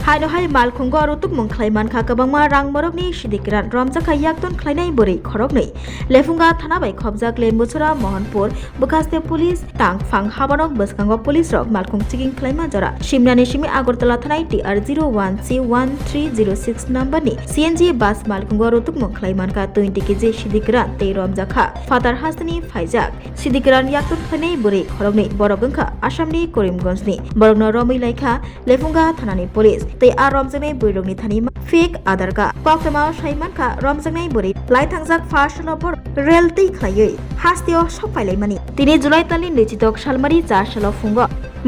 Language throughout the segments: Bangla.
Haino hai malkhungo arutuk mungklaiman kha kabangma rang morokni sidikran romjaka yakton khlainai borei khoroknei lefunga thana bai khobjak lembuchura mohanpur bukaste police tang phang habanok bwskango police rok malkhung checking khlaima jora simnani simi agartala thanai TR 01C1306 number ni CNG bus malkhungo arutuk mungklaiman kha 20 kg sidikran tei romjaka fatar hasni faijak sidikran yakton khlainai borei khoroknei borok wngkha Assamni Karimganjni borokno romoi laikha lefunga thanani police tei a romjangnai boirokni thani fake aadhar ka koktama saimanka romjangnai bori lai thangjak first lobor rel tei khlaioi hastio sokpailaimani 3 July tali nichitok salmari 4 salo fungo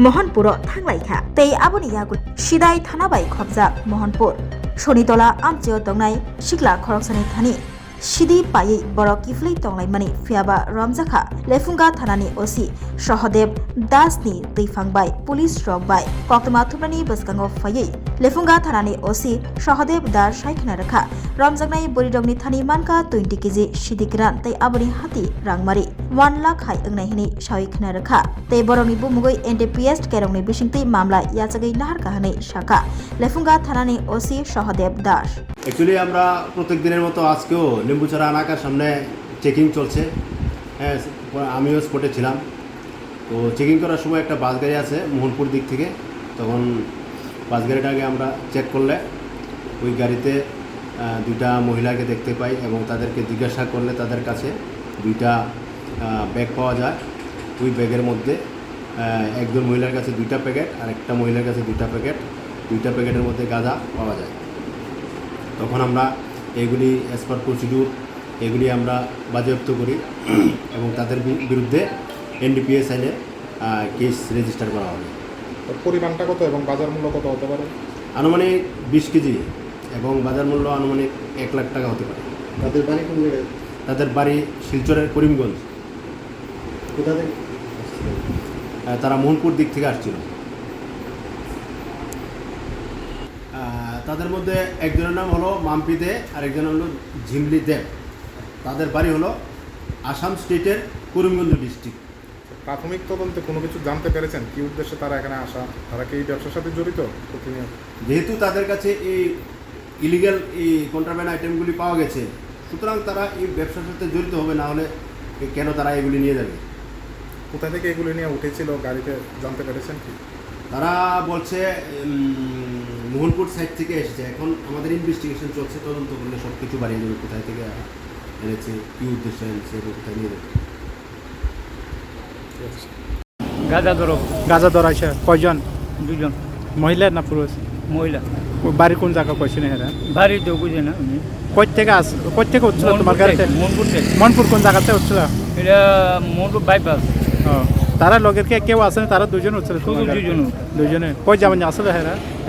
mohanpuro thanglaikha tei aboni yagut sidai thana bai khobjak mohanpur sonitola amcheo tongnai sikla khoroksani thani Sidi pai borok kiflei tonglaimani phiaba romjaka lefunga thanani OC Sahadev Das ni teiphangbai police rok bai koktama thumani bwskango phaiui lefunga thanani OC Sahadev Das saikhna rakha romjaknai borirokni thani manka 20 kg sidikran tei aboni hati rangmari 1 lakh hai angnai hini saikhna rakha tei borokni bumugoi NDPS kerongni bisingtei mamla yachagai nahar kahanai shaka lefunga thanani OC Sahadev Das actually আমরা প্রত্যেক দিনের মতো আজকেও লেম্বুছড়া এলাকার সামনে চেকিং চলছে। হ্যাঁ, আমিও স্পটে ছিলাম। তো চেকিং করার সময় একটা বাস গাড়ি আছে মোহনপুর দিক থেকে, তখন বাস গাড়িটাকে আমরা চেক করলে ওই গাড়িতে দুইটা মহিলাকে দেখতে পাই এবং তাদেরকে জিজ্ঞাসা করলে তাদের কাছে দুইটা ব্যাগ পাওয়া যায়। ওই ব্যাগের মধ্যে একজন মহিলার কাছে 2টা প্যাকেট আর একটা মহিলার কাছে 2টা প্যাকেট, 2টা প্যাকেটের মধ্যে গাঁজা পাওয়া যায়। তখন আমরা এগুলি অ্যাজ পার প্রসিডিউর এগুলি আমরা বাজেয়াপ্ত করি এবং তাদের বিরুদ্ধে NDPS আইনে কেস রেজিস্টার করা হবে। পরিমাণটা কত এবং বাজার মূল্য কত হতে পারে? আনুমানিক 20 কেজি এবং বাজার মূল্য আনুমানিক 1 লাখ টাকা হতে পারে। তাদের বাড়ি কোন জায়গায়? তাদের বাড়ি শিলচরের করিমগঞ্জ। কোথা থেকে? তারা মোহনপুর দিক থেকে আসছিল। তাদের মধ্যে একজনের নাম হলো মাম্পি দে আর একজনের হলো ঝিমলি দেব। তাদের বাড়ি হলো আসাম স্টেটের করিমগঞ্জ ডিস্ট্রিক্ট। প্রাথমিক তদন্তে কোনো কিছু জানতে পেরেছেন কি উদ্দেশ্যে তারা এখানে আসা? তারা কি এই ব্যবসার সাথে জড়িত? যেহেতু তাদের কাছে এই ইলিগ্যাল এই কন্ট্রাব্যান্ড আইটেমগুলি পাওয়া গেছে, সুতরাং তারা এই ব্যবসার সাথে জড়িত হবে, না হলে কেন তারা এগুলি নিয়ে যাবে? কোথা থেকে এগুলি নিয়ে উঠেছিল গাড়িতে জানতে পেরেছেন কি? তারা বলছে মোহনপুর সাইড থেকে এসেছে। এখন আমাদের ইনভেস্টিগেশন চলছে, তদন্ত করলে সব কিছু বাড়িয়ে যাবে, কোথায় থেকে এনেছে, কী উদ্দেশ্যে এনেছে এবং কোথায় নিয়ে যাবে। গাঁজা ধরাইছে কয়জন? 2জন। মহিলা না পুরুষ? মহিলা। বাড়ি কোন জায়গা কইছেন এরা? বাড়ি তো বুঝে না উনি। কই থেকে উঠছিল তোমার গাড়িতে? মনপুর থেকে। মনপুর কোন জায়গাতে উঠছিল? এটা মনপুর বাইপাস। তারা লগের কেউ আছে না? তারা দুজন উঠছিল? শুধু দুজনে। কই যাবেন আসলে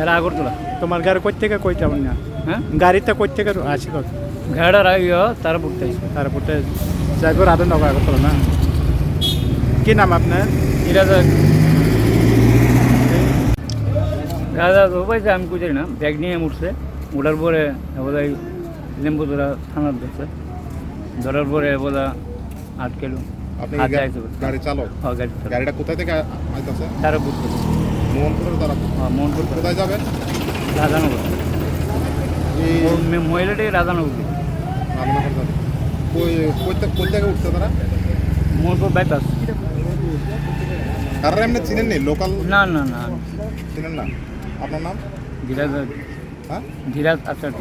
এরা আগরতলা। তোমার গাড়ি কই থেকে কই যাবেন না? হ্যাঁ, গাড়িতে কই থেকে আসি? গাড়িটা তারাপুরতে আসবে। তারপরে যাইব রাধে নগর আগরতলা না? কি নাম আপনার? গাঁজা তো পাইছে, আমি বুঝি না। ব্যাগ নিয়ে উঠছে, ওঠার পরে বোধ লেম্বুতলা থানার ধরছে, ধরার পরে বোধ আটকেল। আপনি গাড়ি চালক? হ্যাঁ, গাড়িটা কোথায় থেকে আইতেছে? তারাপুর থেকে। মোহনপুরের তারাপুর? হ্যাঁ, মোহনপুর। কোথায় যাবেন? রাধানগর। মহিলাটাই রাধানগর। রাধানগর যাবেন। কই থেকে উঠছে তারা? মোহনপুর বাইপাস। তারা এমনি চিনেন নি? লোকাল? না না না, চিনেন না। আপনার নাম? ধীরাজ। হ্যাঁ, ধীরাজ আচার্য।